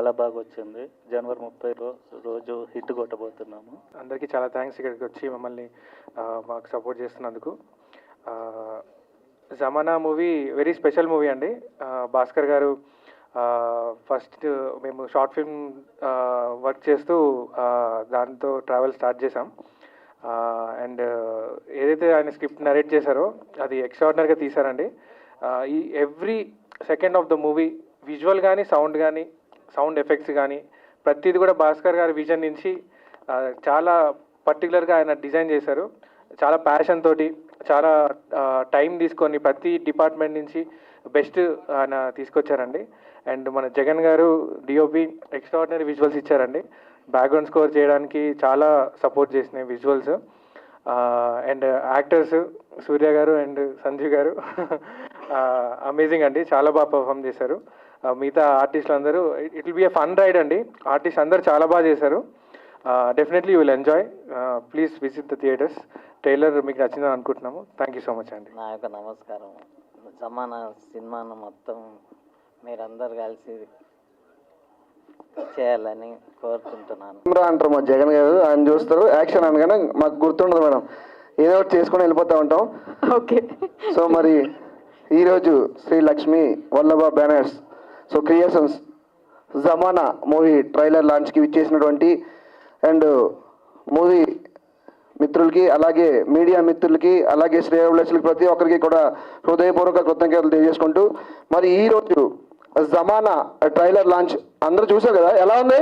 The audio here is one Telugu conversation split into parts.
చాలా బాగా వచ్చింది. జనవరి 30 రోజు హిట్ కొట్టబోతున్నాము. అందరికీ చాలా థ్యాంక్స్ ఇక్కడికి వచ్చి మమ్మల్ని మాకు సపోర్ట్ చేస్తున్నందుకు. జమానా మూవీ వెరీ స్పెషల్ మూవీ అండి. భాస్కర్ గారు ఫస్ట్ మేము షార్ట్ ఫిల్మ్ వర్క్ చేస్తూ దాంతో ట్రావెల్ స్టార్ట్ చేసాం. అండ్ ఏదైతే ఆయన స్క్రిప్ట్ నరేట్ చేశారో అది ఎక్స్ట్రాడినరీగా తీశారండి. ఈ every second of the movie visual కానీ సౌండ్ ఎఫెక్ట్స్ కానీ ప్రతిది కూడా భాస్కర్ గారి విజన్ నుంచి చాలా పర్టికులర్గా ఆయన డిజైన్ చేశారు. చాలా ప్యాషన్ తోటి చాలా టైం తీసుకొని ప్రతి డిపార్ట్మెంట్ నుంచి బెస్ట్ ఆయన తీసుకొచ్చారండి. అండ్ మన జగన్ గారు డిఓపి ఎక్స్ట్రాడినరీ విజువల్స్ ఇచ్చారండి. బ్యాక్గ్రౌండ్ స్కోర్ చేయడానికి చాలా సపోర్ట్ చేసినాయి విజువల్స్. అండ్ యాక్టర్స్ సూర్య గారు అండ్ సంజీవ్ గారు అమేజింగ్ అండి, చాలా బాగా పర్ఫామ్ చేశారు. మిగతా ఆర్టిస్టులు అందరూ it will be a fun ride అండి. ఆర్టిస్ట్ అందరూ చాలా బాగా చేశారు. Definitely you will enjoy. Please visit the theatres. Trailer మీకు నచ్చిందని అనుకుంటున్నాము. థ్యాంక్ యూ సో మచ్ అండి. నా యొక్క నమస్కారం. జమానా సినిమాను మొత్తం మీరందరూ కలిసి చేయాలని కోరుకుంటున్నాను. అంటారు మా జగన్ గారు, ఆయన చూస్తారు యాక్షన్ అనగానే మాకు గుర్తుండదు మేడం, ఏదో ఒకటి చేసుకొని వెళ్ళిపోతూ ఉంటాం. ఓకే. సో మరి ఈరోజు Sri Lakshmi Vallabha banners creations Zamana movie trailer లాంచ్కి విచ్చేసినటువంటి అండ్ మూవీ మిత్రులకి, అలాగే మీడియా మిత్రులకి, అలాగే శ్రేయోభిలాషులకి ప్రతి ఒక్కరికి కూడా హృదయపూర్వక కృతజ్ఞతలు తెలియజేసుకుంటూ మరి ఈరోజు జమానా ట్రైలర్ లాంచ్ అందరూ చూసారు కదా, ఎలా ఉంది?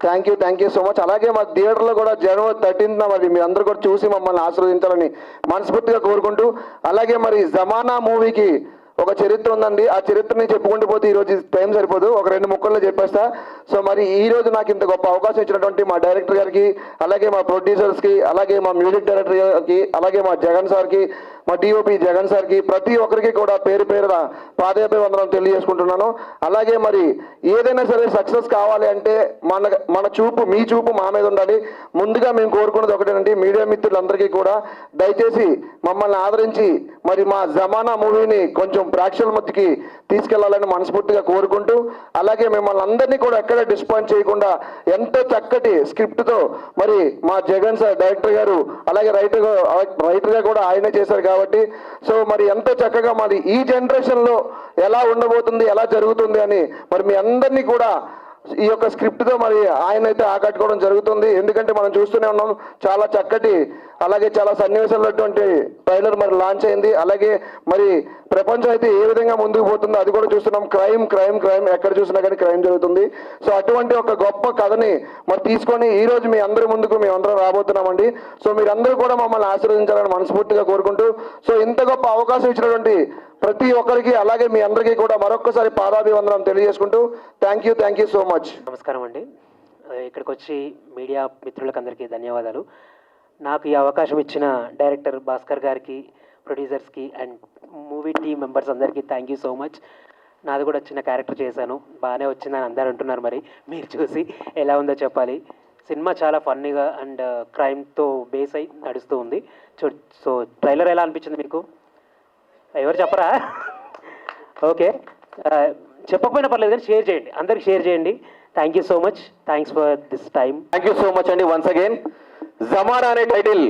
Thank you so much. అలాగే మా థియేటర్లో కూడా జనవరి 13న మరి మీ అందరూ కూడా చూసి మమ్మల్ని ఆశీర్వదించాలని మనస్ఫూర్తిగా కోరుకుంటూ, అలాగే మరి జమానా మూవీకి ఒక చరిత్ర ఉందండి. ఆ చరిత్రని చెప్పుకుంటూ పోతే ఈరోజు టైం సరిపోదు, ఒక 2 ముక్కల్లో చెప్పేస్తా. సో మరి ఈ రోజు నాకు ఇంత గొప్ప అవకాశం ఇచ్చినటువంటి మా డైరెక్టర్ గారికి, అలాగే మా ప్రొడ్యూసర్స్కి, అలాగే మా మ్యూజిక్ డైరెక్టర్ గారికి, అలాగే మా జగన్ సార్కి, మా డిఓపి జగన్ సార్కి, ప్రతి ఒక్కరికి కూడా పేరు పేరున పాదాభివందనం తెలియజేసుకుంటున్నాను. అలాగే మరి ఏదైనా సరే సక్సెస్ కావాలి అంటే మన చూపు, మీ చూపు మా మీద ఉండాలి. ముందుగా మేము కోరుకున్నది ఒకటేనండి, మీడియా మిత్రులందరికీ కూడా దయచేసి మమ్మల్ని ఆదరించి మరి మా జమానా మూవీని కొంచెం ప్రేక్షకుల మధ్యకి తీసుకెళ్లాలని మనస్ఫూర్తిగా కోరుకుంటూ, అలాగే మిమ్మల్ని అందరినీ కూడా ఎక్కడ డిసప్పాయింట్ చేయకుండా ఎంతో చక్కటి స్క్రిప్ట్తో మరి మా జగన్ సార్ డైరెక్టర్ గారు, అలాగే రైటర్గా కూడా ఆయనే చేశారు కాబట్టి సో మరి ఎంతో చక్కగా మరి ఈ జనరేషన్లో ఎలా ఉండబోతుంది, ఎలా జరుగుతుంది అని మరి మీ అందరినీ కూడా ఈ యొక్క స్క్రిప్ట్తో మరి ఆయన అయితే ఆకట్టుకోవడం జరుగుతుంది. ఎందుకంటే మనం చూస్తూనే ఉన్నాం, చాలా చక్కటి అలాగే చాలా సన్నివేశాలటువంటి ట్రైలర్ మరి లాంచ్ అయింది. అలాగే మరి ప్రపంచం అయితే ఏ విధంగా ముందుకు పోతుందో అది కూడా చూస్తున్నాం. క్రైమ్ ఎక్కడ చూసినా కానీ క్రైమ్ జరుగుతుంది. సో అటువంటి ఒక గొప్ప కథని మరి తీసుకొని ఈ రోజు మీ అందరి ముందుకు మేమందరం రాబోతున్నామండి. సో మీరందరూ కూడా మమ్మల్ని ఆశీర్వదించాలని మనస్ఫూర్తిగా కోరుకుంటూ, సో ఇంత గొప్ప అవకాశం ఇచ్చినటువంటి ప్రతి ఒక్కరికి, అలాగే మీ అందరికీ కూడా మరొక్కసారి పాదాభివందనం తెలియజేసుకుంటూ థ్యాంక్ యూ సో మచ్. నమస్కారం అండి. ఇక్కడికి వచ్చి మీడియా మిత్రులకు అందరికీ ధన్యవాదాలు. నాకు ఈ అవకాశం ఇచ్చిన డైరెక్టర్ భాస్కర్ గారికి, ప్రొడ్యూసర్స్కి అండ్ మూవీ టీమ్ మెంబర్స్ అందరికీ థ్యాంక్ యూ సో మచ్. నాది కూడా చిన్న క్యారెక్టర్ చేశాను, బాగానే వచ్చిందని అందరూ అంటున్నారు. మరి మీరు చూసి ఎలా ఉందో చెప్పాలి. సినిమా చాలా ఫన్నీగా అండ్ క్రైమ్తో బేస్ అయి నడుస్తూ ఉంది. సో ట్రైలర్ ఎలా అనిపించింది మీకు? ఎవరు చెప్పరా? ఓకే, చెప్పకపోయినా పర్లేదు కానీ షేర్ చేయండి, అందరికి షేర్ చేయండి. Thank you so much. Thanks for this time. Thank you so much అండి. వన్స్ అగైన్ జమానా అనే టైటిల్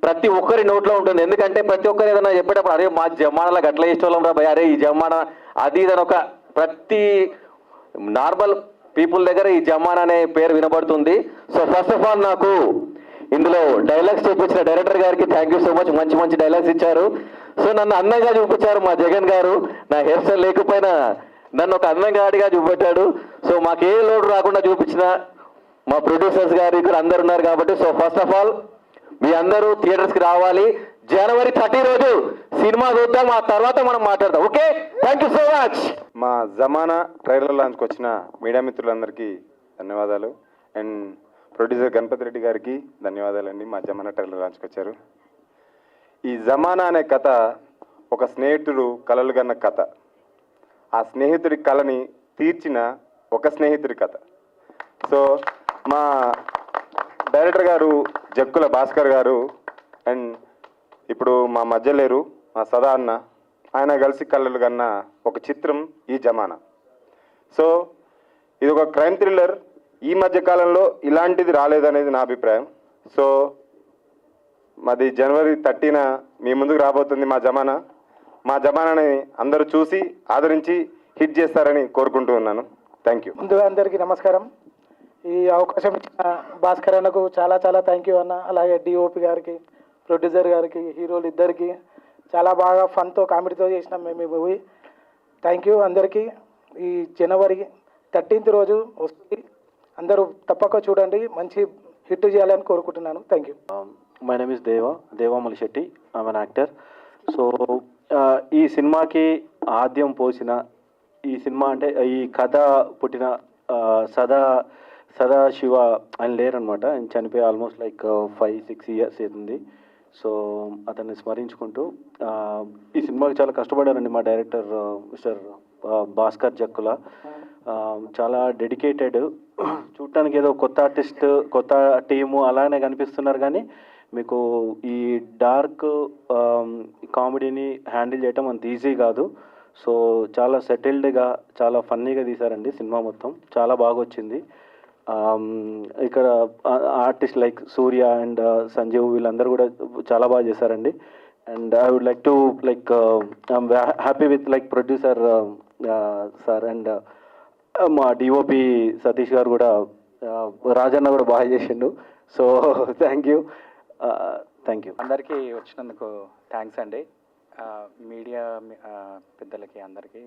ప్రతి ఒక్కరి నోట్లో ఉంటుంది. ఎందుకంటే ప్రతి ఒక్కరు ఏదైనా చెప్పేటప్పుడు అరే మా జమానాలో గట్ల ఇష్టం రా భయ, అరే ఈ జమానా అది ఇదని ఒక ప్రతి నార్మల్ పీపుల్ దగ్గర ఈ జమానా అనే పేరు వినబడుతుంది. సో ఫస్ట్ ఆఫ్ ఆల్ నాకు ఇందులో డైలాగ్స్ చూపించిన డైరెక్టర్ గారికి థ్యాంక్ యూ సో మచ్. మంచి డైలాగ్స్ ఇచ్చారు. సో నన్ను అందంగా చూపించారు మా జగన్ గారు. నా హెయిర్ స్టైల్ లేకపోయినా నన్ను ఒక అందంగా ఆడిగా చూపెట్టాడు. సో మాకు ఏ లోటు రాకుండా చూపించిన మా ప్రొడ్యూసర్స్ గారు ఇక్కడ అందరు ఉన్నారు కాబట్టి సో ఫస్ట్ ఆఫ్ ఆల్ మీ అందరూ థియేటర్స్కి రావాలి. జనవరి 30 రోజు సినిమా చూద్దాం, ఆ తర్వాత మనం మాట్లాడదాం. Okay, thank you so much. మా జమానా ట్రైలర్ లాంచ్కి వచ్చిన మీడియా మిత్రులందరికీ ధన్యవాదాలు. అండ్ ప్రొడ్యూసర్ గణపతి రెడ్డి గారికి ధన్యవాదాలండి, మా జమానా ట్రైలర్ లాంచ్కి వచ్చారు. ఈ జమానా అనే కథ ఒక స్నేహితుడు కలలు కన్న కథ. ఆ స్నేహితుడి కళని తీర్చిన ఒక స్నేహితుడి కథ. సో మా డైరెక్టర్ గారు జక్కుల భాస్కర్ గారు అండ్ ఇప్పుడు మా మధ్య లేరు మా సదా అన్న, ఆయన కలిసి కళ్ళలు కన్న ఒక చిత్రం ఈ జమానా. సో ఇది ఒక క్రైమ్ థ్రిల్లర్. ఈ మధ్య కాలంలో ఇలాంటిది రాలేదనేది నా అభిప్రాయం. సో మాది జనవరి 30న మీ ముందుకు రాబోతుంది మా జమానాని అందరూ చూసి ఆదరించి హిట్ చేస్తారని కోరుకుంటూ ఉన్నాను. Thank you. ముందుగా అందరికీ నమస్కారం. ఈ అవకాశం ఇచ్చిన భాస్కర్ అన్నకు చాలా చాలా థ్యాంక్ యూ అన్న. అలాగే డిఓపి గారికి, ప్రొడ్యూసర్ గారికి, హీరోలు ఇద్దరికి చాలా బాగా ఫన్తో కామెడీతో చేసినాం మేము ఈ మూవీ. థ్యాంక్ యూ అందరికీ. ఈ జనవరి 13th రోజు వస్తుంది, అందరూ తప్పక చూడండి, మంచి హిట్ చేయాలని కోరుకుంటున్నాను. Thank you. My name is Deva Malisetty. I'm an actor. So ఈ సినిమాకి ఆద్యం పోసిన, ఈ సినిమా అంటే ఈ కథ పుట్టిన సదాశివ ఆయన లేరనమాట. ఆయన చనిపోయి ఆల్మోస్ట్ లైక్ 5-6 years అవుతుంది. సో అతన్ని స్మరించుకుంటూ ఈ సినిమాకి చాలా కష్టపడారండి మా డైరెక్టర్ మిస్టర్ భాస్కర్ జక్కుల. చాలా డెడికేటెడ్. చూడటానికి ఏదో కొత్త ఆర్టిస్ట్, కొత్త టీము అలానే కనిపిస్తున్నారు, కానీ మీకు ఈ డార్క్ కామెడీని హ్యాండిల్ చేయటం అంత ఈజీ కాదు. సో చాలా సెటిల్డ్గా, చాలా ఫన్నీగా తీశారండి సినిమా మొత్తం. చాలా బాగా వచ్చింది. ఇక్కడ artist like Surya and Sanjeev వీళ్ళందరూ కూడా చాలా బాగా చేశారండి. And I would like to I'm happy with like producer sir అండ్ మా డిఓపి సతీష్ గారు కూడా, రాజన్న కూడా బాగా చేసిండు. So thank you. అందరికీ వచ్చినందుకు థ్యాంక్స్ అండి. మీడియా పెద్దలకి అందరికీ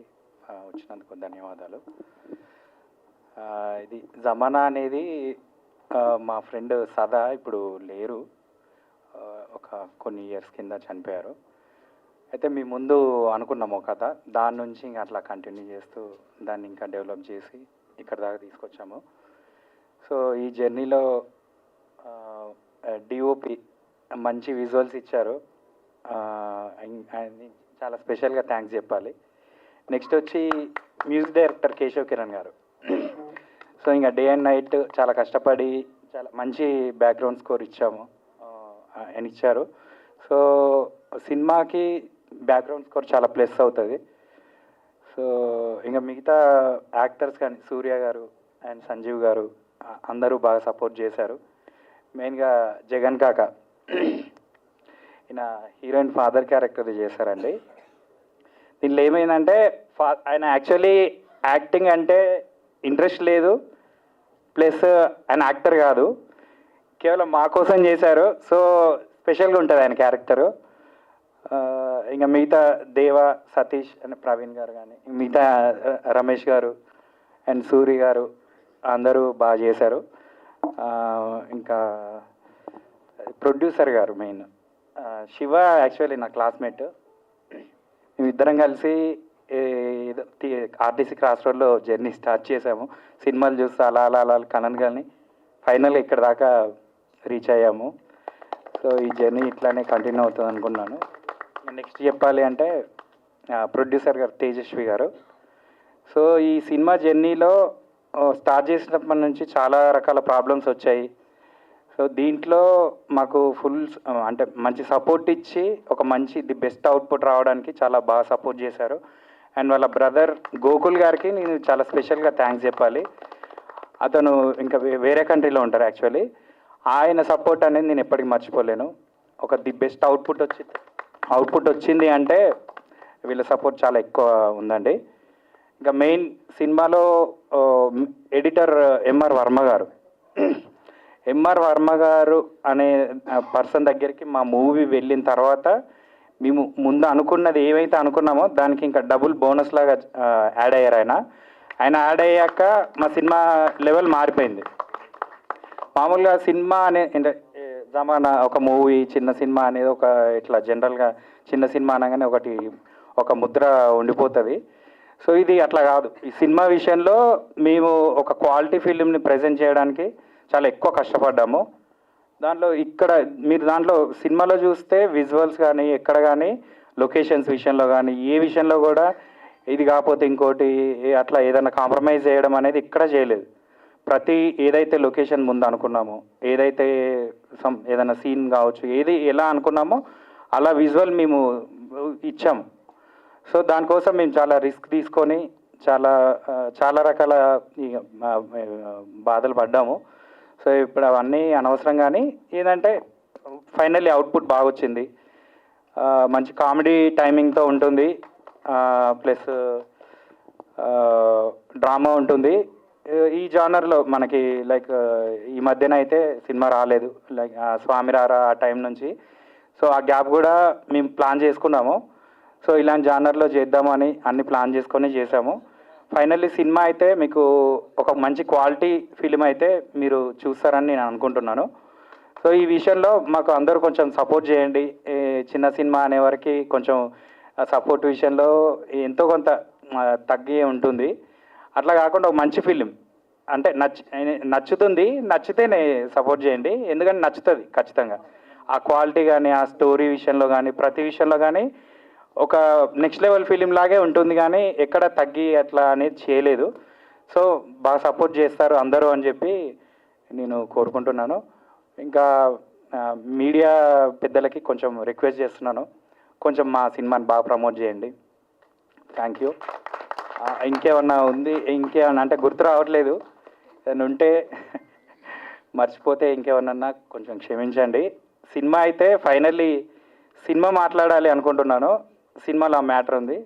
వచ్చినందుకు ధన్యవాదాలు. ఇది జమానా అనేది మా ఫ్రెండ్ సదా ఇప్పుడు లేరు, ఒక కొన్ని ఇయర్స్ కింద చనిపోయారు. అయితే మీ ముందు అనుకున్నాము కథ, దాని నుంచి ఇంకా అట్లా కంటిన్యూ చేస్తూ దాన్ని ఇంకా డెవలప్ చేసి ఇక్కడ దాకా తీసుకొచ్చాము. సో ఈ జర్నీలో డిఓపి మంచి విజువల్స్ ఇచ్చారు, చాలా స్పెషల్గా థ్యాంక్స్ చెప్పాలి. నెక్స్ట్ వచ్చి మ్యూజిక్ డైరెక్టర్ కేశవ్ కిరణ్ గారు. సో ఇంకా డే అండ్ నైట్ చాలా కష్టపడి చాలా మంచి బ్యాక్గ్రౌండ్ స్కోర్ ఇచ్చాము, ఆయన ఇచ్చారు. సో సినిమాకి బ్యాక్గ్రౌండ్ స్కోర్ చాలా ప్లస్ అవుతుంది. సో ఇంకా మిగతా యాక్టర్స్ కానీ సూర్య గారు అండ్ సంజీవ్ గారు అందరూ బాగా సపోర్ట్ చేశారు. మెయిన్గా జగన్ కాక ఈయన హీరోయిన్ ఫాదర్ క్యారెక్టర్ చేశారండి. దీనిలో ఏమైందంటే ఆయన యాక్చువల్లీ యాక్టింగ్ అంటే ఇంట్రెస్ట్ లేదు, ప్లస్ ఆయన యాక్టర్ కాదు, కేవలం మా కోసం చేశారు. సో స్పెషల్గా ఉంటుంది ఆయన క్యారెక్టరు. ఇంకా మిగతా దేవ, సతీష్ అండ్ ప్రవీణ్ గారు కానీ, మిగతా రమేష్ గారు అండ్ సూరి గారు అందరూ బాగా చేశారు. ఇంకా ప్రొడ్యూసర్ గారు మెయిన్ శివ యాక్చువల్లీ నా క్లాస్మేట్. మేమిద్దరం కలిసి ఏదో ఆర్టీసీ క్రాస్ రోడ్లో జర్నీ స్టార్ట్ చేసాము. సినిమాలు చూస్తూ అలా అలా అలా కనను కానీ ఫైనల్గా ఇక్కడ దాకా రీచ్ అయ్యాము. సో ఈ జర్నీ ఇట్లానే కంటిన్యూ అవుతుంది అనుకున్నాను. నెక్స్ట్ చెప్పాలి అంటే ప్రొడ్యూసర్ గారు తేజస్వి గారు. సో ఈ సినిమా జర్నీలో స్టార్ట్ చేసినప్పటి నుంచి చాలా రకాల ప్రాబ్లమ్స్ వచ్చాయి. సో దీంట్లో మాకు ఫుల్ అంటే మంచి సపోర్ట్ ఇచ్చి ఒక మంచి ది బెస్ట్ అవుట్పుట్ రావడానికి చాలా బాగా సపోర్ట్ చేశారు. అండ్ వాళ్ళ బ్రదర్ గోకుల్ గారికి నేను చాలా స్పెషల్గా థ్యాంక్స్ చెప్పాలి. అతను ఇంకా వేరే కంట్రీలో ఉంటారు యాక్చువల్లీ. ఆయన సపోర్ట్ అనేది నేను ఎప్పటికీ మర్చిపోలేను. ఒక ది బెస్ట్ అవుట్పుట్ వచ్చింది అంటే వీళ్ళ సపోర్ట్ చాలా ఎక్కువ ఉందండి. ఇంకా మెయిన్ సినిమాలో ఎడిటర్ ఎంఆర్ వర్మ గారు అనే పర్సన్ దగ్గరికి మా మూవీ వెళ్ళిన తర్వాత మేము ముందు అనుకున్నది ఏమైతే అనుకున్నామో దానికి ఇంకా డబుల్ బోనస్ లాగా యాడ్ అయ్యారు. ఆయన యాడ్ అయ్యాక మా సినిమా లెవెల్ మారిపోయింది. మామూలుగా సినిమా అనే జమానా ఒక మూవీ చిన్న సినిమా అనేది ఒక ఇట్లా జనరల్గా చిన్న సినిమా అనగానే ఒక ముద్ర ఉండిపోతుంది. సో ఇది అట్లా కాదు. ఈ సినిమా విషయంలో మేము ఒక క్వాలిటీ ఫిలింని ప్రజెంట్ చేయడానికి చాలా ఎక్కువ కష్టపడ్డాము. దాంట్లో సినిమాలో చూస్తే విజువల్స్ కానీ ఎక్కడ కానీ లొకేషన్స్ విషయంలో కానీ ఏ విషయంలో కూడా ఇది కాకపోతే ఇంకోటి అట్లా ఏదైనా కాంప్రమైజ్ చేయడం అనేది ఇక్కడ చేయలేదు. ప్రతి ఏదైతే లొకేషన్ ముందు అనుకున్నామో, ఏదైతే ఏదైనా సీన్ కావచ్చు, ఏది ఎలా అనుకున్నామో అలా విజువల్ మేము ఇచ్చాము. సో దానికోసం మేము చాలా రిస్క్ తీసుకొని చాలా రకాల ఈ బాధలు పడ్డాము. సో ఇప్పుడు అవన్నీ అనవసరం, కానీ ఏంటంటే ఫైనల్లీ అవుట్పుట్ బాగా వచ్చింది. మంచి కామెడీ టైమింగ్తో ఉంటుంది, ప్లస్ డ్రామా ఉంటుంది. ఈ జానర్లో మనకి లైక్ ఈ మధ్యన అయితే సినిమా రాలేదు, లైక్ స్వామి రారా ఆ టైం నుంచి. సో ఆ గ్యాప్ కూడా మేము ప్లాన్ చేసుకున్నాము. సో ఇలాంటి జానర్లో చేద్దామని అన్ని ప్లాన్ చేసుకొని చేసాము. ఫైనల్లీ సినిమా అయితే మీకు ఒక మంచి క్వాలిటీ ఫిలిం అయితే మీరు చూస్తారని నేను అనుకుంటున్నాను. సో ఈ విషయంలో మాకు అందరూ కొంచెం సపోర్ట్ చేయండి. చిన్న సినిమా అనే వరకు కొంచెం సపోర్ట్ విషయంలో ఎంతో కొంత తగ్గి ఉంటుంది. అట్లా కాకుండా ఒక మంచి ఫిలిం అంటే నచ్చుతుంది, నచ్చితేనే సపోర్ట్ చేయండి, ఎందుకంటే నచ్చుతుంది ఖచ్చితంగా. ఆ క్వాలిటీ కానీ, ఆ స్టోరీ విషయంలో కానీ, ప్రతి విషయంలో కానీ ఒక నెక్స్ట్ లెవెల్ ఫిలిం లాగే ఉంటుంది, కానీ ఎక్కడ తగ్గి అట్లా అనేది చేయలేదు. సో బాగా సపోర్ట్ చేస్తారు అందరూ అని చెప్పి నేను కోరుకుంటున్నాను. ఇంకా మీడియా పెద్దలకి కొంచెం రిక్వెస్ట్ చేస్తున్నాను, కొంచెం మా సినిమాని బాగా ప్రమోట్ చేయండి. Thank you. ఇంకేమన్నా ఉంది, ఇంకేమన్నా అంటే గుర్తు రావట్లేదు, ఏదైనా ఉంటే మర్చిపోతే ఇంకేమన్నా కొంచెం క్షమించండి. సినిమా అయితే ఫైనల్లీ సినిమా మాట్లాడాలి అనుకుంటున్నాను. సినిమాలో ఆ మ్యాటర్ ఉంది,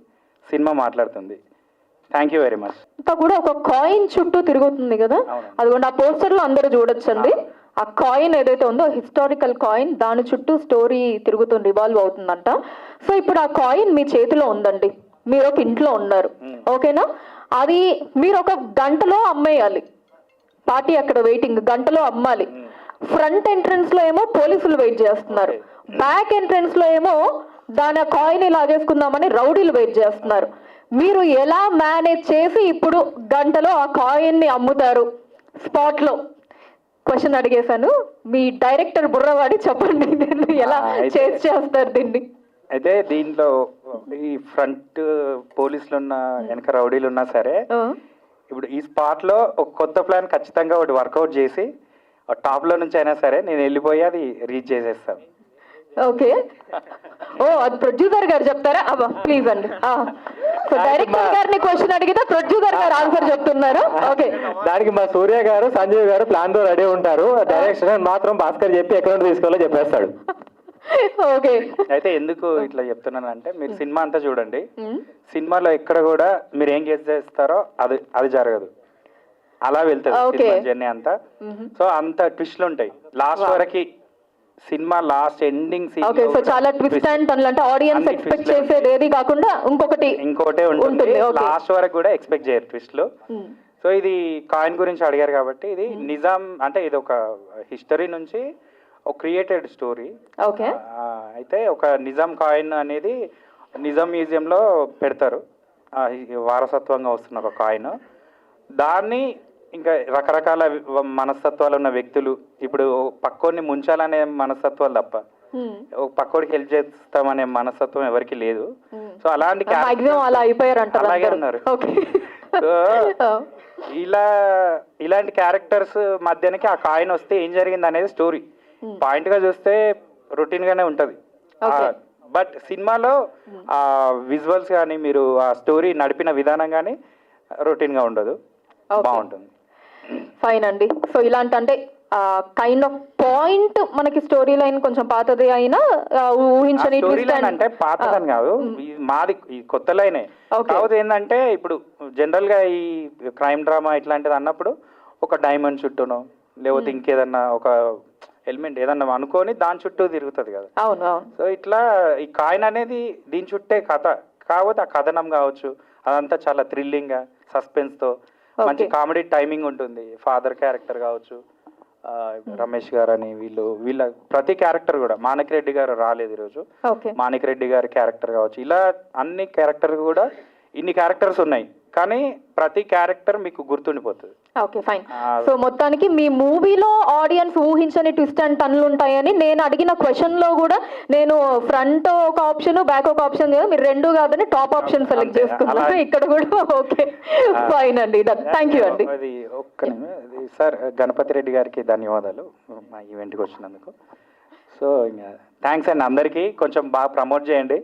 సినిమా మాట్లాడుతుంది. Thank you very much. అంతా కూడా ఒక కాయిన్ చుట్టూ తిరుగుతుంది కదా, అదిగోండి ఆ పోస్టర్ లో అందరూ చూడొచ్చండి. ఆ కాయిన్ ఏదైతే ఉందో హిస్టారికల్ కాయిన్, దాని చుట్టూ స్టోరీ తిరుగుతుంది, రివాల్వ్ అవుతుందంట. సో ఇప్పుడు ఆ కాయిన్ మీ చేతిలో ఉందండి, మీరు ఒక ఇంట్లో ఉన్నారు, ఓకేనా? అది మీరు ఒక గంటలో అమ్మేయాలి. పార్టీ అక్కడ వెయిటింగ్, గంటలో అమ్మాలి. ఫ్రంట్ ఎంట్రన్స్ లో ఏమో పోలీసులు వెయిట్ చేస్తున్నారు, బ్యాక్ ఎంట్రన్స్ లో ఏమో దాని కాయిన్ లాగేసుకుందామని రౌడీలు వెయిట్ చేస్తున్నారు. మీరు ఎలా మేనేజ్ చేసి ఇప్పుడు గంటలో ఆ కాయిన్ ని అమ్ముతారు? స్పాట్ లో క్వశ్చన్ అడిగేశాను, మీ డైరెక్టర్ బుర్రవాడి చెప్పండి, దీన్ని ఎలా చేస్తారు దీన్ని? అయితే దీంట్లో ఈ ఫ్రంట్ పోలీసులు ఉన్న, వెనక రౌడీలు ఉన్నా సరే, ఇప్పుడు ఈ స్పాట్ లో ఒక కొత్త ప్లాన్ ఖచ్చితంగా ఒకటి వర్కౌట్ చేసి టాప్ లో నుంచి అయినా సరే నేను వెళ్ళిపోయి అది రీచ్ చేసేస్తాను. ఓకే, ఓ అది ప్రొడ్యూసర్ గారు చెప్తారా? అబ్బా ప్లీజ్ అండి. సో డైరెక్టర్ గారిని క్వశ్చన్ అడిగితే ప్రొడ్యూసర్ గారు ఆన్సర్ చెప్తున్నారు. ఓకే, దానికి మా సూర్య గారు, సంజయ్ గారు ప్లాన్ తో రెడీ ఉంటారు. డైరెక్షన్ మాత్రం భాస్కర్ చెప్పి ఎక్కడ తీసుకోవాలో చెప్పేస్తాడు. ఓకే, అయితే ఎందుకు ఇట్లా చెప్తున్నానంటే, మీరు సినిమా అంతా చూడండి, సినిమాలో ఎక్కడ కూడా మీరు ఏం గెస్ చేస్తారో అది జరగదు, అలా వెళ్తుంది జర్నీ అంతా. సో అంత ట్విస్ట్లు ఉంటాయి లాస్ట్ వరకు. Cinema last ending scene okay, so చాలా ట్విస్ట్ అండ్ టర్న్, అంటే ఆడియన్స్ ఎక్స్పెక్ట్ చేసేది ఏది కాకుండా ఇంకొకటే ఉంటుంది. లాస్ట్ వరకు కూడా ఎక్స్పెక్ట్ చేయరు ట్విస్ట్లు. సో ఇది కాయిన్ గురించి అడిగారు కాబట్టి, ఇది నిజాం అంటే ఇది ఒక హిస్టరీ నుంచి ఒక క్రియేటెడ్ స్టోరీ. ఓకే, అయితే ఒక నిజాం కాయిన్ అనేది నిజాం మ్యూజియంలో పెడతారు, వారసత్వంగా వస్తున్న ఒక కాయిన్. దాన్ని ఇంకా రకరకాల మనస్తత్వాలు ఉన్న వ్యక్తులు, ఇప్పుడు పక్కోడిని ముంచాలనే మనస్తత్వాలు తప్ప పక్కోడికి హెల్ప్ చేస్తామనే మనస్తత్వం ఎవరికి లేదు. సో అలాంటి అలాగే ఉన్నారు. ఇలాంటి క్యారెక్టర్స్ మధ్యానికి ఆ కాయిన్ వస్తే ఏం జరిగింది అనేది స్టోరీ. పాయింట్ గా చూస్తే రొటీన్ గానే ఉంటది, బట్ సినిమాలో ఆ విజువల్స్ కానీ, మీరు ఆ స్టోరీ నడిపిన విధానం కానీ రొటీన్ గా ఉండదు, బాగుంటుంది. ఫైన్ అండి. సో ఇలాంటి అంటే కైండ్ ఆఫ్ పాయింట్ మనకి స్టోరీ లైన్ కొంచెం పాతది అయినా ఊహించని అంటే పాతదని కాదు, మాది ఈ కొత్త లైనే. కాకపోతే ఏంటంటే ఇప్పుడు జనరల్ గా ఈ క్రైమ్ డ్రామా ఇట్లాంటిది అన్నప్పుడు ఒక డైమండ్ చుట్టూనో లేకపోతే ఇంకేదన్నా ఒక ఎలిమెంట్ ఏదన్నా అనుకొని దాని చుట్టూ తిరుగుతుంది కదా. అవును అవును. సో ఇట్లా ఈ కాయిన్ అనేది దీని చుట్టే కథ. కాకపోతే ఆ కథనం కావచ్చు, అదంతా చాలా థ్రిల్లింగ్ గా సస్పెన్స్ తో మంచి కామెడీ టైమింగ్ ఉంటుంది. ఫాదర్ క్యారెక్టర్ కావచ్చు, రమేష్ గారు అని వీళ్ళ ప్రతి క్యారెక్టర్ కూడా, మాణిక్ రెడ్డి గారు రాలేదు ఈరోజు, మాణిక్ రెడ్డి గారి క్యారెక్టర్ కావచ్చు, ఇలా అన్ని క్యారెక్టర్ కూడా ఇన్ని క్యారెక్టర్స్ ఉన్నాయి, కానీ ప్రతి క్యారెక్టర్ మీకు గుర్తుండిపోతుంది. Okay fine. సో మొత్తానికి మీ మూవీలో ఆడియన్స్ ఊహించని ట్విస్ట్ అండ్ టర్న్లు ఉంటాయని నేను అడిగిన క్వశ్చన్ లో కూడా నేను ఫ్రంట్ ఒక ఆప్షన్ బ్యాక్ ఒక ఆప్షన్, మీరు రెండు కాదని టాప్ ఆప్షన్ సెలెక్ట్ చేసుకున్నాను ఇక్కడ కూడా. ఓకే ఫైన్ అండి, థ్యాంక్ యూ అండి. అది ఒక్క సార్, గణపతి రెడ్డి గారికి ధన్యవాదాలు మా ఈవెంట్కి వచ్చినందుకు. సో ఇంకా థ్యాంక్స్ అండి అందరికీ. కొంచెం బాగా ప్రమోట్ చేయండి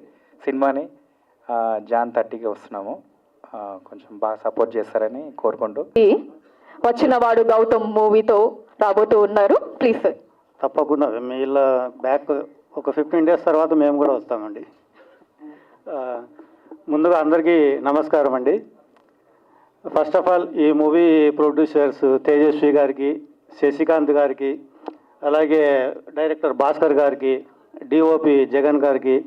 సినిమాని. జాన్ 30కి వస్తున్నాము, కొంచెం బాగా సపోర్ట్ చేస్తారని కోరుకుంటూ వచ్చిన వాడు గౌతమ్ మూవీతో రాబోతూ ఉన్నారు. Please sir. తప్పకుండా వీళ్ళ బ్యాక్ ఒక 15 days తర్వాత మేము కూడా వస్తామండి. ముందుగా అందరికీ నమస్కారం అండి. ఫస్ట్ ఆఫ్ ఆల్ ఈ మూవీ ప్రొడ్యూసర్స్ తేజస్వి గారికి, శశికాంత్ గారికి, అలాగే డైరెక్టర్ భాస్కర్ గారికి, డిఓపి జగన్ గారికి,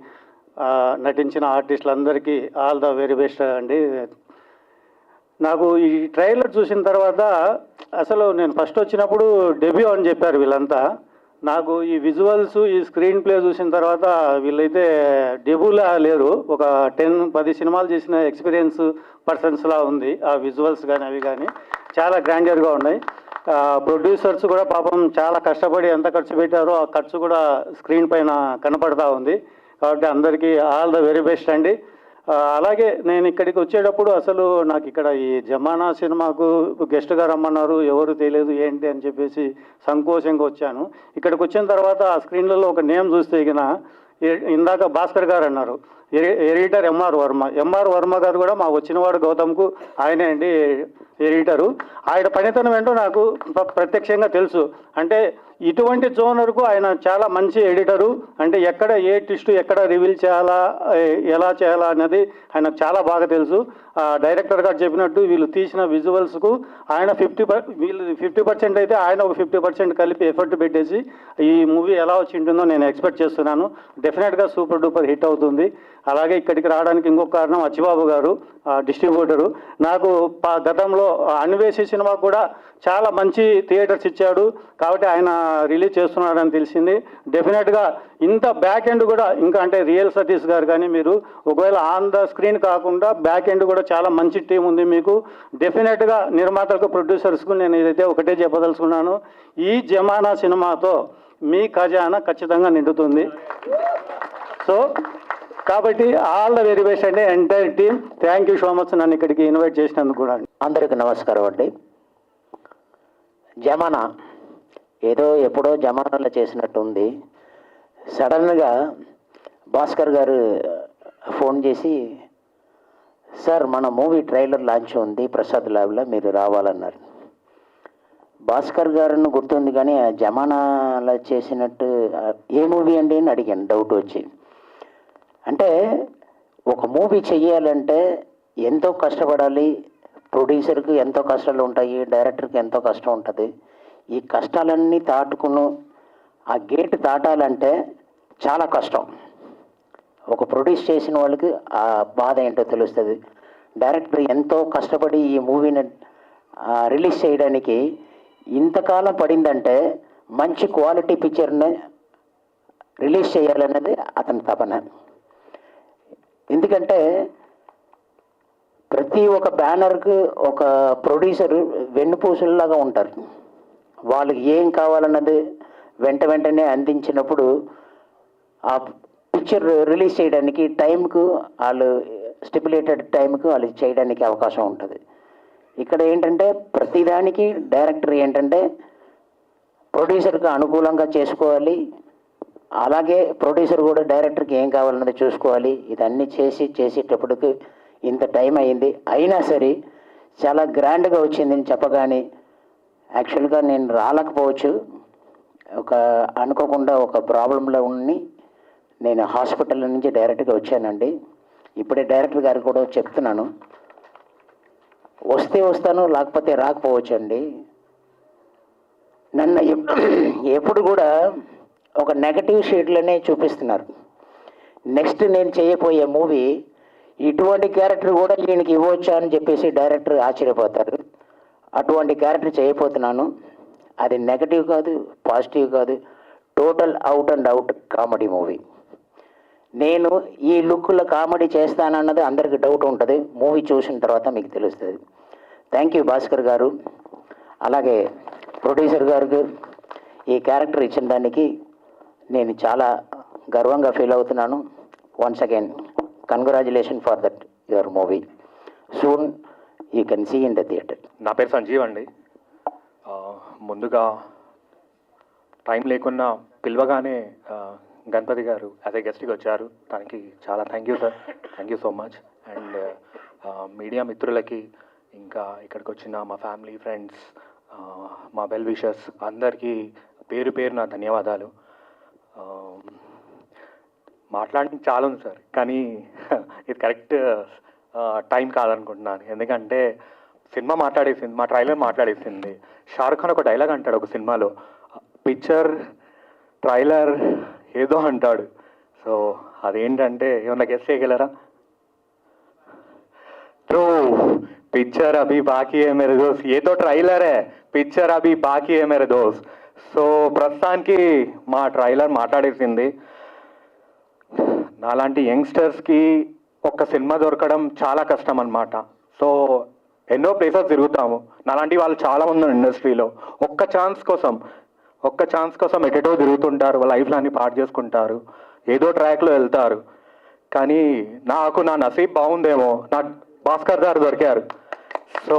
నటించిన ఆర్టిస్టులందరికీ ఆల్ ద వెరీ బెస్ట్ అండి. నాకు ఈ ట్రైలర్ చూసిన తర్వాత అసలు నేను ఫస్ట్ వచ్చినప్పుడు డెబ్యూ అని చెప్పారు వీళ్ళంతా. నాకు ఈ విజువల్స్ ఈ స్క్రీన్ ప్లే చూసిన తర్వాత వీళ్ళైతే డెబ్యూలా లేరు, ఒక 10-10 సినిమాలు చేసిన ఎక్స్పీరియన్స్ పర్సన్స్లా ఉంది. ఆ విజువల్స్ కానీ అవి కానీ చాలా గ్రాండియర్గా ఉన్నాయి. ప్రొడ్యూసర్స్ కూడా పాపం చాలా కష్టపడి ఎంత ఖర్చు పెట్టారో ఆ ఖర్చు కూడా స్క్రీన్ పైన కనపడతా ఉంది. కాబట్టి అందరికీ ఆల్ ద వెరీ బెస్ట్ అండి. అలాగే నేను ఇక్కడికి వచ్చేటప్పుడు అసలు నాకు ఇక్కడ ఈ జమానా సినిమాకు గెస్ట్గా రమ్మన్నారు, ఎవరు తెలియదు ఏంటి అని చెప్పేసి సంకోచంగా వచ్చాను. ఇక్కడికి వచ్చిన తర్వాత ఆ స్క్రీన్లలో ఒక నేమ్ చూస్తే ఇక ఇందాక భాస్కర్ గారు అన్నారు, ఎడిటర్ ఎంఆర్ వర్మ గారు కూడా మా వచ్చినవాడు గౌతమ్కు ఆయనే అండి ఎడిటరు. ఆయన పనితనం ఏంటో నాకు ప్రత్యక్షంగా తెలుసు. అంటే ఇటువంటి జోనర్కు ఆయన చాలా మంచి ఎడిటరు. అంటే ఎక్కడ ఏ ట్విస్ట్ ఎక్కడ రివీల్ చేయాలా, ఎలా చేయాలా అన్నది ఆయనకు చాలా బాగా తెలుసు. డైరెక్టర్ గారు చెప్పినట్టు వీళ్ళు తీసిన విజువల్స్కు ఆయన 50% అయితే ఆయన ఒక 50% కలిపి ఎఫర్ట్ పెట్టేసి ఈ మూవీ ఎలా వచ్చి ఉంటుందో నేను ఎక్స్పెక్ట్ చేస్తున్నాను. డెఫినెట్గా సూపర్ డూపర్ హిట్ అవుతుంది. అలాగే ఇక్కడికి రావడానికి ఇంకొక కారణం అచ్చిబాబు గారు, డిస్ట్రిబ్యూటరు. నాకు గతంలో అన్వేషి సినిమా కూడా చాలా మంచి థియేటర్స్ ఇచ్చాడు. కాబట్టి ఆయన రిలీజ్ చేస్తున్నారని తెలిసింది. డెఫినెట్గా ఇంత బ్యాక్ ఎండ్ కూడా ఇంకా అంటే రియల్ సతీష్ గారు కానీ మీరు ఒకవేళ ఆన్ ద స్క్రీన్ కాకుండా బ్యాక్ ఎండ్ కూడా చాలా మంచి టీం ఉంది మీకు. డెఫినెట్గా నిర్మాతలకు ప్రొడ్యూసర్స్కు నేను ఏదైతే ఒకటే చెప్పదలుచుకున్నాను, ఈ జమానా సినిమాతో మీ ఖజానా ఖచ్చితంగా నిండుతుంది. సో కాబట్టి ఆల్ ద వెరీ బెస్ట్ అండి entire team. Thank you so much నన్ను ఇక్కడికి ఇన్వైట్ చేసినందుకు కూడా. అందరికీ నమస్కారం అండి. జమానా ఏదో ఎప్పుడో జమానాలో చేసినట్టు ఉంది. సడన్గా భాస్కర్ గారు ఫోన్ చేసి, సార్ మన మూవీ ట్రైలర్ లాంచ్ ఉంది ప్రసాద్ ల్యాబ్లో, మీరు రావాలన్నారు. భాస్కర్ గారిని గుర్తుంది కానీ ఆ జమానాలో చేసినట్టు ఏ మూవీ అండి అని అడిగాను డౌట్ వచ్చి. అంటే ఒక మూవీ చెయ్యాలంటే ఎంతో కష్టపడాలి, ప్రొడ్యూసర్కి ఎంతో కష్టాలు ఉంటాయి, డైరెక్టర్కి ఎంతో కష్టం ఉంటుంది. ఈ కష్టాలన్నీ దాటుకుని ఆ గేట్ దాటాలంటే చాలా కష్టం. ఒక ప్రొడ్యూస్ చేసిన వాళ్ళకి ఆ బాధ ఏంటో తెలుస్తుంది. డైరెక్టర్ ఎంతో కష్టపడి ఈ మూవీని రిలీజ్ చేయడానికి ఇంతకాలం పడిందంటే మంచి క్వాలిటీ పిక్చర్ని రిలీజ్ చేయాలన్నది అతని తపన. ఎందుకంటే ప్రతి ఒక్క బ్యానర్కి ఒక ప్రొడ్యూసర్ వెన్నుపూసల్లాగా ఉంటారు. వాళ్ళకి ఏం కావాలన్నది వెంటనే అందించినప్పుడు ఆ పిక్చర్ రిలీజ్ చేయడానికి టైంకు వాళ్ళు స్టిపులేటెడ్ టైంకు వాళ్ళు చేయడానికి అవకాశం ఉంటుంది. ఇక్కడ ఏంటంటే ప్రతిదానికి డైరెక్టర్ ఏంటంటే ప్రొడ్యూసర్కి అనుకూలంగా చేసుకోవాలి, అలాగే ప్రొడ్యూసర్ కూడా డైరెక్టర్కి ఏం కావాలన్నది చూసుకోవాలి. ఇదన్నీ చేసేటప్పటికి ఇంత టైం అయింది. అయినా సరే చాలా గ్రాండ్గా వచ్చిందని చెప్పగానే యాక్చువల్గా నేను రాలేకపోవచ్చు, ఒక అనుకోకుండా ఒక ప్రాబ్లంలో ఉండి నేను హాస్పిటల్ నుంచి డైరెక్ట్గా వచ్చానండి. ఇప్పుడే డైరెక్టర్ గారు కూడా చెప్తున్నాను, వస్తే వస్తాను లేకపోతే రాకపోవచ్చు అండి. నన్ను ఎప్పుడు కూడా ఒక నెగటివ్ షేడ్లోనే చూపిస్తున్నారు. నెక్స్ట్ నేను చేయబోయే మూవీ ఇటువంటి క్యారెక్టర్ కూడా ఈయనకి ఇవ్వచ్చా అని చెప్పేసి డైరెక్టర్ ఆశ్చర్యపోతారు. అటువంటి క్యారెక్టర్ చేయబోతున్నాను. అది నెగటివ్ కాదు, పాజిటివ్ కాదు, total out and out comedy movie. నేను ఈ లుక్లో కామెడీ చేస్తానన్నది అందరికీ డౌట్ ఉంటుంది, మూవీ చూసిన తర్వాత మీకు తెలుస్తుంది. థ్యాంక్ యూ భాస్కర్ గారు, అలాగే ప్రొడ్యూసర్ గారికి ఈ క్యారెక్టర్ ఇచ్చిన దానికి నేను చాలా గర్వంగా ఫీల్ అవుతున్నాను. Once again congratulation for that your movie. Soon you can see in the theatre. నా పేరు సంజీవ్ అండి. ముందుగా టైం లేకున్నా పిలవగానే గణపతి గారు యాజ్ ఏ గెస్ట్గా వచ్చారు. దానికి చాలా thank you sir, thank you so much. And media మిత్రులకి, ఇంకా ఇక్కడికి వచ్చిన మా ఫ్యామిలీ, ఫ్రెండ్స్, మా వెల్ విషర్స్ అందరికీ పేరు పేరు నా ధన్యవాదాలు. మాట్లాడడానికి చాలా ఉంది సార్, కానీ ఇది కరెక్ట్ టైం కాదనుకుంటున్నాను. ఎందుకంటే సినిమా మాట్లాడేసింది, మా ట్రైలర్ మాట్లాడేసింది. షారుఖ్ ఖాన్ ఒక డైలాగ్ అంటాడు ఒక సినిమాలో, పిక్చర్ ట్రైలర్ ఏదో అంటాడు. సో అదేంటంటే ఏమన్నా గెస్ చేయగలరా? तो पिक्चर अभी बाकी है मेरे दोस्त, ये तो ट्राइलर है, पिक्चर अभी बाकी है मेरे दोस्त. సో ప్రస్తుతానికి మా ట్రైలర్ మాట్లాడేసింది. నాలాంటి యంగ్స్టర్స్కి ఒక్క సినిమా దొరకడం చాలా కష్టం అన్నమాట. సో ఎన్నో ప్లేసెస్ తిరుగుతాము, నాలాంటి వాళ్ళు చాలా మంది ఉన్నారు ఇండస్ట్రీలో. ఒక్క ఛాన్స్ కోసం ఎటెటో తిరుగుతుంటారు, వాళ్ళ లైఫ్లో అన్ని పాడు చేసుకుంటారు, ఏదో ట్రాక్లో వెళ్తారు. కానీ నాకు నా నసీబ్ బాగుందేమో, నాకు భాస్కర్ గారు దొరికారు. సో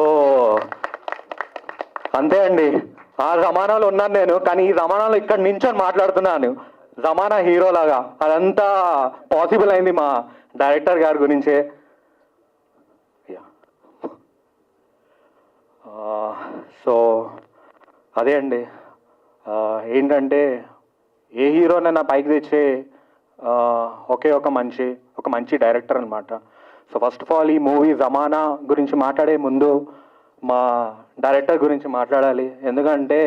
అంతే అండి, ఆ జమానాలో ఉన్నాను నేను, కానీ ఈ జమానాలో ఇక్కడ నించొని మాట్లాడుతున్నాను జమానా హీరోలాగా. అదంతా పాసిబుల్ అయింది మా డైరెక్టర్ గారి గురించే. సో అదే అండి, ఏంటంటే ఏ హీరోనైనా పైకి తెచ్చే ఒకే ఒక మంచి డైరెక్టర్ అనమాట. సో ఫస్ట్ ఆఫ్ ఆల్ ఈ మూవీ జమానా గురించి మాట్లాడే ముందు మా డైరెక్టర్ గురించి మాట్లాడాలి. ఎందుకంటే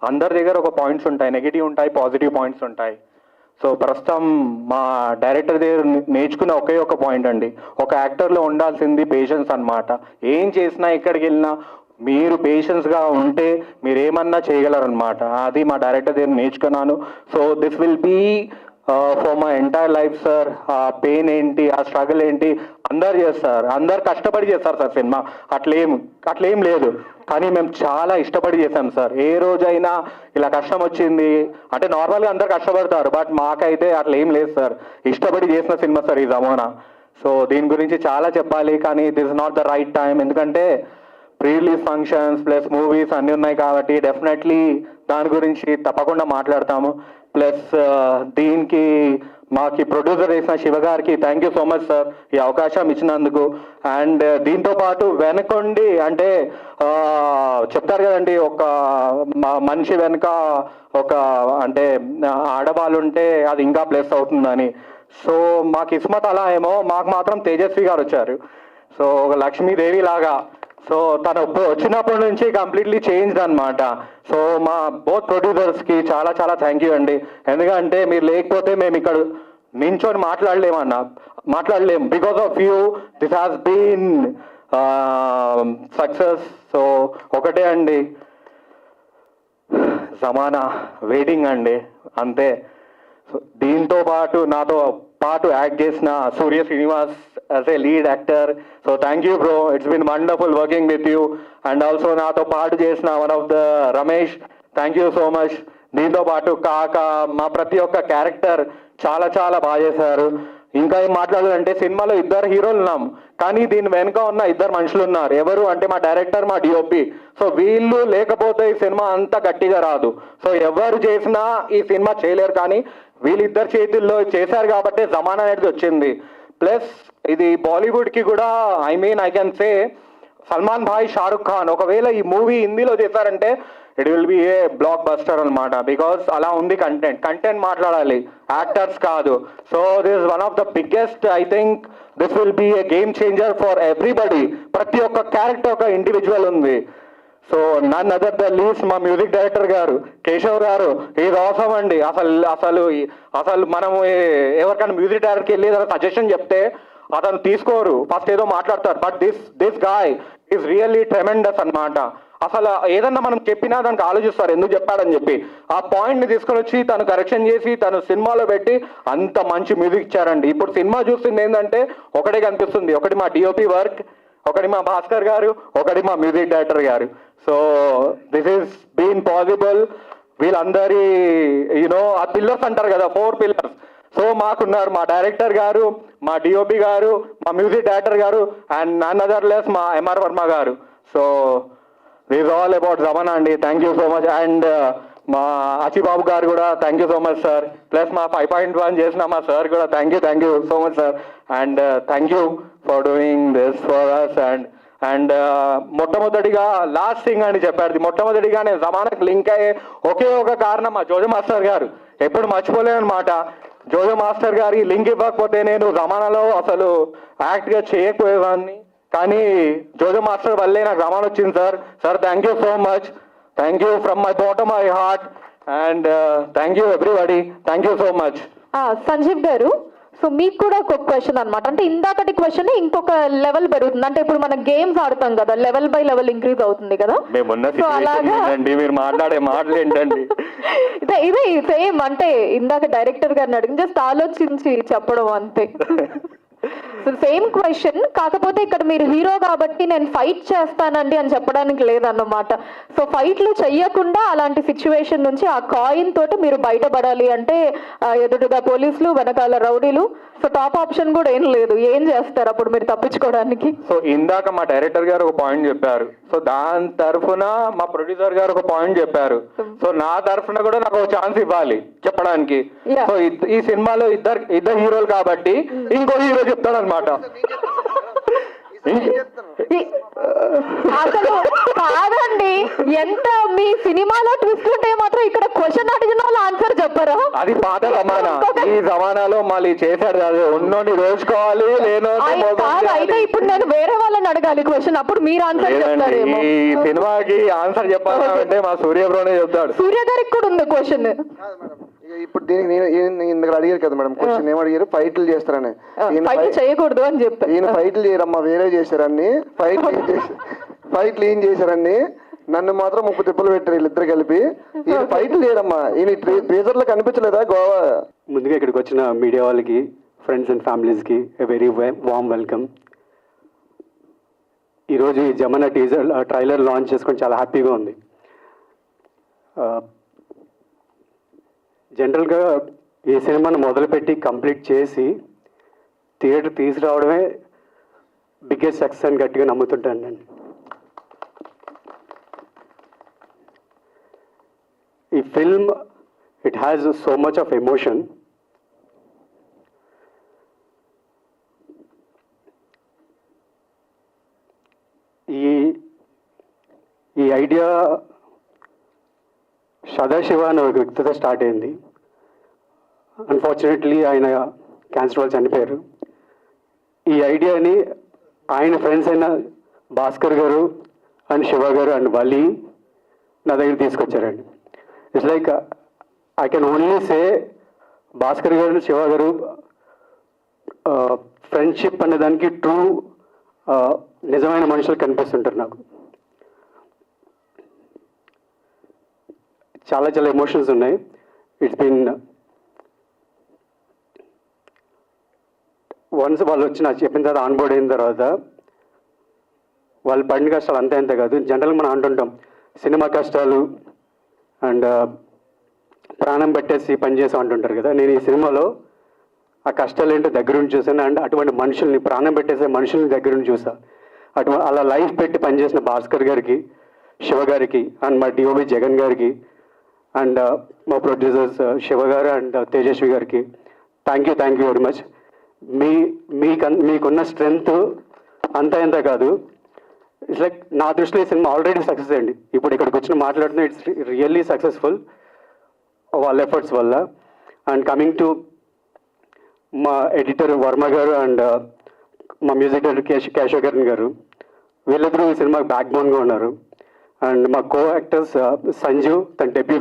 అందరి దగ్గర ఒక పాయింట్స్ ఉంటాయి, నెగిటివ్ ఉంటాయి, పాజిటివ్ పాయింట్స్ ఉంటాయి. సో ప్రస్తుతం మా డైరెక్టర్ దగ్గర నేర్చుకున్న ఒకే ఒక పాయింట్ అండి, ఒక యాక్టర్లో ఉండాల్సింది పేషెన్స్ అన్నమాట. ఏం చేసినా ఎక్కడికి వెళ్ళినా మీరు పేషెన్స్గా ఉంటే మీరు ఏమన్నా చేయగలరనమాట. అది మా డైరెక్టర్ దగ్గర నేర్చుకున్నాను. So this will be for my entire life sir. ఆ పెయిన్ ఏంటి, ఆ స్ట్రగుల్ ఏంటి అందరు చేస్తారు, అందరు కష్టపడి చేస్తారు సార్ సినిమా. అట్లేం లేదు, కానీ మేము చాలా ఇష్టపడి చేసాం సార్. ఏ రోజైనా ఇలా కష్టం వచ్చింది అంటే నార్మల్గా అందరు కష్టపడతారు, బట్ మాకైతే అట్లా ఏం లేదు సార్. ఇష్టపడి చేసిన సినిమా సార్ ఈ జమానా. సో దీని గురించి చాలా చెప్పాలి, కానీ this is not the right time. ఎందుకంటే pre release functions plus movies అన్నీ ఉన్నాయి కాబట్టి డెఫినెట్లీ దాని గురించి తప్పకుండా మాట్లాడతాము. ప్లస్ దీనికి మాకు ప్రొడ్యూసర్ చేసిన శివ గారికి thank you so much sir ఈ అవకాశం ఇచ్చినందుకు. అండ్ దీంతో పాటు వెనకొండి అంటే చెప్తారు కదండి, ఒక మనిషి వెనుక ఒక అంటే ఆడవాళ్ళు ఉంటే అది ఇంకా ప్లస్ అవుతుందని. సో మా కిస్మత్ అలా ఏమో, మాకు మాత్రం తేజస్వి గారు వచ్చారు. సో ఒక లక్ష్మీదేవి లాగా. సో తను వచ్చినప్పటి నుంచి కంప్లీట్లీ చేంజ్డ్ అనమాట. సో మా బోత్ ప్రొడ్యూసర్స్కి చాలా చాలా థ్యాంక్ యూ అండి. ఎందుకంటే మీరు లేకపోతే మేము ఇక్కడ నించొని మాట్లాడలేము. Because of you this has been success. So ఒకటే అండి, జమానా వెయిటింగ్ అండి అంతే. సో దీంతో పాటు నాతో పాటు యాక్ట్ చేసిన Surya Srinivas as a lead actor. So thank you bro, it's been wonderful working with you. And also నాతో పాటు చేసిన one of the Ramesh, thank you so much. దీంతో పాటు కాక మా ప్రతి ఒక్క క్యారెక్టర్ చాలా చాలా బాగా చేశారు. ఇంకా ఏం మాట్లాడాలంటే సినిమాలో 2 హీరోలు ఉన్నాం, కానీ దీని వెనుక ఉన్న 2 మనుషులు ఉన్నారు. ఎవరు అంటే మా డైరెక్టర్, మా డిఓపి. సో వీళ్ళు లేకపోతే ఈ సినిమా అంత గట్టిగా రాదు. సో ఎవరు చేసినా ఈ సినిమా చేయలేరు, కానీ వీళ్ళిద్దరు చేతుల్లో చేశారు కాబట్టి జమానా అనేది వచ్చింది. ప్లస్ ఇది బాలీవుడ్కి కూడా I can say Salman bhai, Shahrukh Khan ఒకవేళ ఈ మూవీ హిందీలో చేశారంటే it will be a blockbuster అనమాట. బికాస్ అలా ఉంది కంటెంట్ మాట్లాడాలి, యాక్టర్స్ కాదు. So this is one of the biggest, I think this will be a game changer for everybody. ప్రతి ఒక్క క్యారెక్టర్ ఒక ఇండివిజువల్ ఉంది. So none other the least మా మ్యూజిక్ డైరెక్టర్ గారు కేశవ్ గారు ఇది అవసరం అండి. అసలు మనము ఎవరికైనా మ్యూజిక్ డైరెక్టర్కి వెళ్ళి ఏదైనా సజెషన్ చెప్తే అతను తీసుకోరు, ఫస్ట్ ఏదో మాట్లాడతారు. But this guy is really tremendous అన్నమాట. అసలు ఏదన్నా మనం చెప్పినా దానికి ఆలోచిస్తారు ఎందుకు చెప్పాడని చెప్పి. ఆ పాయింట్ని తీసుకొని వచ్చి తను కరెక్షన్ చేసి తను సినిమాలో పెట్టి అంత మంచి మ్యూజిక్ ఇచ్చారండి. ఇప్పుడు సినిమా చూస్తుంది ఏంటంటే ఒకటే కనిపిస్తుంది, ఒకటి మా డిఓపి వర్క్, ఒకటి మా భాస్కర్ గారు, ఒకటి మా మ్యూజిక్ డైరెక్టర్ గారు. So this is been possible వీళ్ళందరి ఆ పిల్లర్స్ అంటారు కదా, 4 పిల్లర్స్. సో మాకున్నారు మా డైరెక్టర్ గారు, మా డిఓపి గారు, మా మ్యూజిక్ డైరెక్టర్ గారు, అండ్ నన్ అదర్ లెస్ మా ఎంఆర్ వర్మ గారు. So this all about Jamana అండి. Thank you so much. And మా ఆచిబాబు గారు కూడా thank you so much sir. Plus మా 5.1 చేసిన మా సార్ కూడా thank you so much sir. And thank you for doing this for us. And మొట్టమొదటిగా లాస్ట్ థింగ్ అని చెప్పారు, మొట్టమొదటిగా నేను జమానాకి లింక్ అయ్యే ఒకే ఒక కారణం మా జోజో మాస్టర్ గారు. ఎప్పుడు మర్చిపోలేనమాట. జోజో మాస్టర్ గారి లింక్ ఇవ్వకపోతే నేను జమానాలో అసలు యాక్ట్గా చేయకపోయేవాడిని. కానీ జోజో మాస్టర్ వల్లే నాకు జమానా వచ్చింది sir. Sir thank you so much. Thank you from my bottom my heart. And thank you everybody. Thank you so much. Sanjeev గారు, సో మీకు కూడా ఒక క్వశ్చన్ అనమాట. అంటే ఇందాకటి క్వశ్చన్ ఇంకొక లెవెల్ పెరుగుతుంది. అంటే ఇప్పుడు మనం గేమ్స్ ఆడతాం కదా, లెవెల్ బై లెవెల్ ఇంక్రీజ్ అవుతుంది కదా. సో అలాగా మీరు మాట్లాడే మాటలు ఏంటండి? ఇదే సేమ్. అంటే ఇందాక డైరెక్టర్ గారిని అడిగి జస్ట్ ఆలోచించి చెప్పడం అంతే. సేమ్ క్వశ్చన్, కాకపోతే ఇక్కడ మీరు హీరో కాబట్టి నేను ఫైట్ చేస్తానండి అని చెప్పడానికి లేదన్నమాట. సో ఫైట్లు చెయ్యకుండా అలాంటి సిచ్యువేషన్ నుంచి ఆ కాయిన్ తోటి మీరు బయటపడాలి అంటే ఎదురుగా పోలీసులు, వెనకాల రౌడీలు. సో టాప్ ఆప్షన్ కూడా ఏం లేదు. ఏం చేస్తారు అప్పుడు మీరు తప్పించుకోవడానికి? సో ఇందాక మా డైరెక్టర్ గారు ఒక పాయింట్ చెప్పారు. సో దాని తరఫున మా ప్రొడ్యూసర్ గారు ఒక పాయింట్ చెప్పారు. సో నా తరఫున కూడా నాకు ఒక ఛాన్స్ ఇవ్వాలి చెప్పడానికి. సో ఈ సినిమాలో ఇద్దరు హీరోలు కాబట్టి ఇంకో హీరో చెప్తాడు అనమాట. అసలు కాదండి, ఎంత మీ సినిమాలో ట్విస్ట్ ఉంటే మాత్రం ఇక్కడ క్వశ్చన్ అడిగిన వాళ్ళు ఆన్సర్ చెప్పరా? అది పాత జమానా. ఈ జమానాలో మళ్ళీ చేశాడు కాదు, ఉన్నోని రోజుకోవాలి, అయితే ఇప్పుడు నేను వేరే వాళ్ళని అడగాలి క్వశ్చన్, అప్పుడు మీరు ఆన్సర్ చెప్తారేమో. ఈ సినిమాకి ఆన్సర్ చెప్పాలంటే మా సూర్య బ్రోనే చెప్తాడు. సూర్య గారికి కూడా ఉంది క్వశ్చన్. ఇప్పుడు దీనికి ఇందుకు అడిగారు కదా మేడం క్వశ్చన్, ఏమడిగారు? ఫైట్లు చేస్తారని. చేయకూడదు అని చెప్పి ఈయన ఫైట్లు చేయరమ్మా, వేరే చేశారని. ఫైట్లు ఏం చేశారని నన్ను మాత్రం 30 తిప్పలు పెట్టారు వీళ్ళిద్దరు కలిపి. ఈయన ఫైట్లు చేయరమ్మా. ఈయన ట్రేజర్లో కనిపించలేదా గోవా? ముందుగా ఇక్కడికి వచ్చిన మీడియా వాళ్ళకి, ఫ్రెండ్స్ అండ్ ఫ్యామిలీస్కి ఎ వెరీ వామ్ వెల్కమ్. ఈరోజు ఈ జమానా ట్రైలర్ లాంచ్ చేసుకొని చాలా హ్యాపీగా ఉంది. జనరల్గా ఈ సినిమాను మొదలుపెట్టి కంప్లీట్ చేసి థియేటర్ తీసుకురావడమే బిగ్గెస్ట్ సక్సెస్ అని గట్టిగా నమ్ముతుంటాను నేను. ఈ film it has so much of emotion. ఈ ఐడియా సదాశివ అనే ఒక వ్యక్తితో స్టార్ట్ అయింది. అన్ఫార్చునేట్లీ ఆయన క్యాన్సర్ వల్ల చనిపోయారు. ఈ ఐడియాని ఆయన ఫ్రెండ్స్ అయిన భాస్కర్ గారు అండ్ శివ గారు అండ్ వలి నా దగ్గర తీసుకొచ్చారండి. It's like I can only say Bhaskar గారు శివ గారు ఫ్రెండ్షిప్ అనే దానికి ట్రూ నిజమైన మనుషులు కనిపిస్తుంటారు నాకు. చాలా చాలా ఎమోషన్స్ ఉన్నాయి. ఇట్స్ బీన్ వన్స్ వాళ్ళు వచ్చి నాకు చెప్పిన తర్వాత ఆన్బోర్డ్ అయిన తర్వాత వాళ్ళు పడిన కష్టాలు అంతే అంతే కాదు. జనరల్గా మనం అంటుంటాం సినిమా కష్టాలు అండ్ ప్రాణం పెట్టేసి పనిచేసాం అంటుంటారు కదా. నేను ఈ సినిమాలో ఆ కష్టాలు ఏంటో దగ్గరుండి చూసాను. అండ్ అటువంటి మనుషుల్ని, ప్రాణం పెట్టేసే మనుషుల్ని దగ్గరుండి చూసా. అలా లైఫ్ పెట్టి పనిచేసిన భాస్కర్ గారికి, శివ గారికి అండ్ మా డిఓబి జగన్ గారికి అండ్ మా ప్రొడ్యూసర్స్ శివ గారు అండ్ తేజస్వి గారికి థ్యాంక్ యూ వెరీ మచ్. మీకున్న స్ట్రెంగ్త్ అంతా ఎంత కాదు. ఇట్స్ లైక్ నా దృష్టిలో ఈ సినిమా ఆల్రెడీ సక్సెస్ అండి. ఇప్పుడు ఇక్కడికి వచ్చిన మాట్లాడుతున్నా ఇట్స్ రియల్లీ సక్సెస్ఫుల్ వాళ్ళ ఎఫర్ట్స్ వల్ల. అండ్ కమింగ్ టు మా ఎడిటర్ వర్మ గారు అండ్ మా మ్యూజిక్ డైరెక్టర్ కేశవకరణ్ గారు, వీళ్ళిద్దరూ ఈ సినిమాకి బ్యాక్ బోన్గా ఉన్నారు. అండ్ మా కో యాక్టర్స్ సంజు, తన డెబ్యూ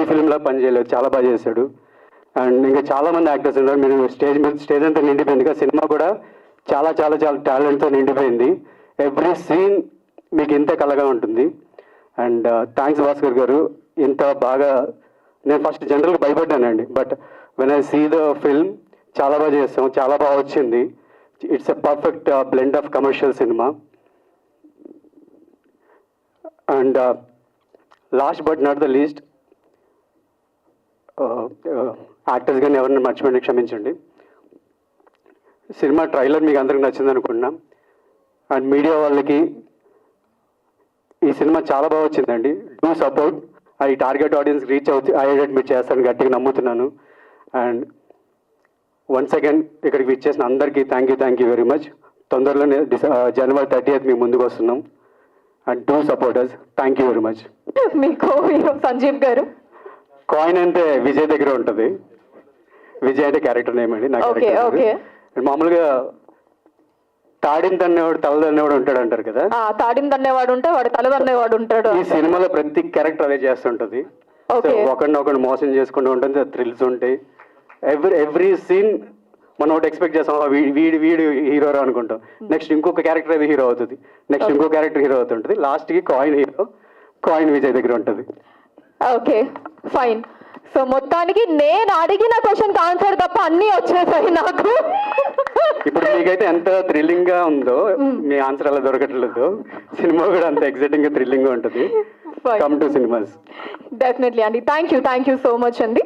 ఫిల్మ్లా పనిచేయలేదు, చాలా బాగా చేశాడు. అండ్ ఇంకా చాలామంది యాక్టర్స్ ఉన్నారు. మీరు స్టేజ్ అంతా నిండిపోయింది. సినిమా కూడా చాలా చాలా చాలా టాలెంట్తో నిండిపోయింది. ఎవ్రీ సీన్ మీకు ఇంతే కలగా ఉంటుంది. అండ్ థ్యాంక్స్ భాస్కర్ గారు. ఇంత బాగా నేను ఫస్ట్ జనరల్గా భయపడ్డానండి, but when I see the film చాలా బాగా చేస్తాం, చాలా బాగా వచ్చింది. It's a perfect blend of commercial cinema. And last but not the least, actors కానీ ఎవరిని మర్చిపోయింది క్షమించండి. సినిమా ట్రైలర్ మీకు అందరికి నచ్చింది అనుకుంటున్నాం. అండ్ మీడియా వాళ్ళకి ఈ సినిమా చాలా బాగా వచ్చిందండి. డూ సపోర్ట్ అది టార్గెట్ ఆడియన్స్ రీచ్ అయ్యేటట్టు మీరు చేస్తారని గట్టిగా నమ్ముతున్నాను. అండ్ వన్స్ అగైన్ ఇక్కడికి విచ్చేసిన అందరికీ థ్యాంక్ యూ వెరీ మచ్. తొందరలోనే January 30th మీ ముందుకు వస్తున్నాం. And do supporters. Thank you very much. మీ కో హీరో సంజీవ్ గారు. కాయిన్ అంటే విజయ్ దగ్గర ఉంటుంది. విజయ్ అంటే క్యారెక్టర్ నేమ్ అండి, నా ఓకే ఓకే. క్యారెక్టర్. మామూలుగా తాడిని తన్నేవాడు తల తన్నేవాడు ఉంటాడు అంటారు కదా, తాడిని తన్నేవాడు ఉంటే వాడు తల తన్నేవాడు ఉంటాడు. ఈ సినిమాలో ప్రతి క్యారెక్టర్ అదే చేస్తుంటది. ఒకరినొకరు మోసం చేసుకుంటూ ఉంటుంది, థ్రిల్స్ ఉంటాయి. ఎవ్రీ సీన్ మనం ఒకటి ఎక్స్పెక్ట్ చేస్తాం, వీడు హీరో అనుకుంటాం. నెక్స్ట్ ఇంకొక క్యారెక్టర్ అది హీరో అవుతుంది, నెక్స్ట్ ఇంకో క్యారెక్టర్ హీరో అవుతుంటుంది, లాస్ట్కి కాయిన్ హీరో, కాయిన్ విజయ్ దగ్గర ఉంటుంది. Okay fine. సో మొత్తానికి నేను అడిగిన క్వశ్చన్ ఆన్సర్ తప్ప అన్నీ వచ్చేసాయి నాకు. ఇప్పుడు మీకైతే ఎంత థ్రిల్లింగ్ గా ఉందో మీ ఆన్సర్ అలా దొరకట్లేదు. సినిమా కూడా అంత ఎక్సైటింగ్ గా థ్రిల్లింగ్ గా ఉంటుంది. Come to cinemas. డెఫినెట్లీ అండి. థ్యాంక్ యూ సో మచ్ అండి.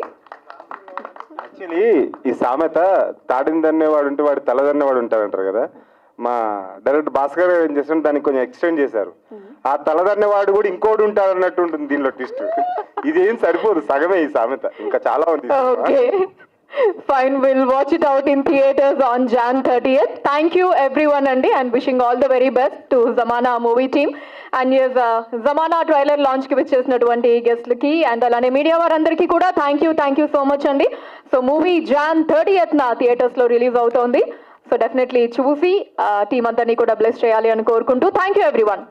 యాక్చువల్లీ ఈ సామెత తాడిని దన్నేవాడు ఉంటే వాడు తల దన్నేవాడు ఉంటారంటారు కదా, మా డైరెక్టర్ భాస్కర్ గారు ఏం చేస్తారు దానికి కొంచెం ఎక్స్టెండ్ చేశారు. ఆ తలదన్నేవాడు కూడా ఇంకోటి ఉంటాడు అన్నట్టు ఉంటుంది దీనిలో ట్విస్ట్. ఇదేం సరిపోదు, సగమే ఈ సామెత, ఇంకా చాలా ఉంది. Okay fine, will watch it out in theatres on Jan 30th. Thank you everyone అండి, and wishing all the very best to Zamana movie team. And ఎస్ జమానా ట్రైలర్ లాంచ్కి విచ్చేసినటువంటి గెస్ట్లకి అండ్ అలానే మీడియా వారందరికీ కూడా థ్యాంక్ యూ సో మచ్ అండి. సో మూవీ Jan 30th థియేటర్స్లో రిలీజ్ అవుతోంది. సో డెఫినెట్లీ చూసి టీమ్ అందరినీ కూడా బ్లెస్ చేయాలి అని కోరుకుంటూ థ్యాంక్ యూ ఎవ్రీవన్.